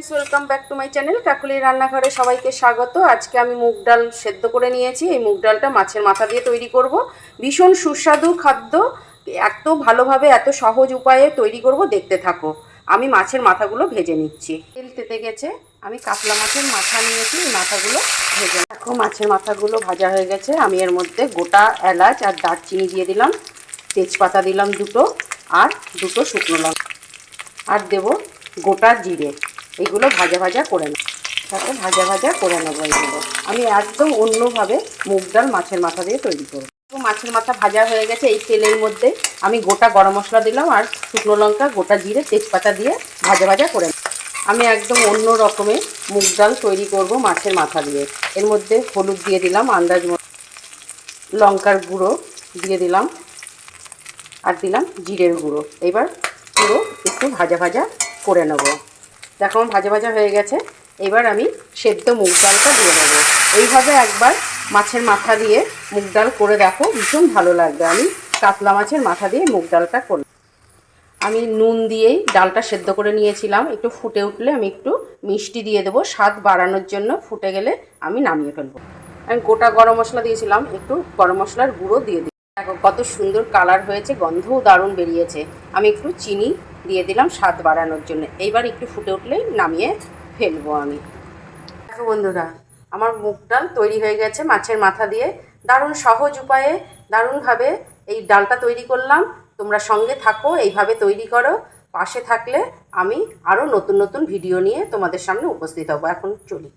Welcome back to my channel কাকুলির রান্নাঘরে সবাইকে স্বাগত। আজকে আমি মুগ ডাল সেদ্ধ করে নিয়েছি। এই মুগ ডালটা মাছের মাথা দিয়ে তৈরি করব। ভীষণ সুস্বাদু খাদ্য, এত ভালোভাবে এত সহজ উপায়ে তৈরি করব, দেখতে থাকো। আমি মাছের মাথাগুলো ভেজে নিচ্ছি। তেল তেতে গেছে, আমি কাতলা মাছের মাথা নিয়েছি। এই মাথাগুলো ভেজে দেখো, মাছের মাথাগুলো ভাজা হয়ে গেছে। আমি এর মধ্যে গোটা এলাচ আর দারচিনি দিয়ে দিলাম, তেজপাতা দিলাম দুটো, আর দুটো শুকনো লঙ্কা, আর দেব গোটা জিরে। এগুলো ভাজা ভাজা করে নেব, সাথে ভাজা ভাজা করে নেবো। এগুলো আমি একদম অন্যভাবে মুগ ডাল মাছের মাথা দিয়ে তৈরি করব। মাছের মাথা ভাজা হয়ে গেছে। এই তেলের মধ্যে আমি গোটা গরম মশলা দিলাম, আর শুকনো লঙ্কা, গোটা জিরে, তেজপাতা দিয়ে ভাজা ভাজা করে নেব। আমি একদম অন্য রকমের মুগ ডাল তৈরি করব মাছের মাথা দিয়ে। এর মধ্যে হলুদ দিয়ে দিলাম আন্দাজ মতো, লঙ্কার গুঁড়ো দিয়ে দিলাম, আর দিলাম জিরের গুঁড়ো। এবার পুরো একটু ভাজা ভাজা করে নেব। দেখো ভাজা ভাজা হয়ে গেছে। এবার আমি সেদ্ধ মুগ ডালটা দিয়ে দেবো। এইভাবে একবার মাছের মাথা দিয়ে মুগ ডাল করে দেখো, ভীষণ ভালো লাগবে। আমি কাতলা মাছের মাথা দিয়ে মুগ ডালটা করলাম। আমি নুন দিয়েই ডালটা সেদ্ধ করে নিয়েছিলাম। একটু ফুটে উঠলে আমি একটু মিষ্টি দিয়ে দেবো, স্বাদ বাড়ানোর জন্য। ফুটে গেলে আমি নামিয়ে ফেলবো। আমি গোটা গরম মশলা দিয়েছিলাম, একটু গরম মশলার গুঁড়ো দিয়ে দিই। দেখো কত সুন্দর কালার হয়েছে, গন্ধও দারুণ বেরিয়েছে। আমি একটু চিনি দিয়ে দিলাম স্বাদ বাড়ানোর জন্য। এইবার একটু ফুটে উঠলেই নামিয়ে ফেলবো আমি। দেখো বন্ধুরা, আমার মুগ ডাল তৈরি হয়ে গেছে মাছের মাথা দিয়ে। দারুণ সহজ উপায়ে দারুণভাবে এই ডালটা তৈরি করলাম। তোমরা সঙ্গে থাকো, এইভাবে তৈরি করো। পাশে থাকলে আমি আরও নতুন নতুন ভিডিও নিয়ে তোমাদের সামনে উপস্থিত হব। এখন চলি।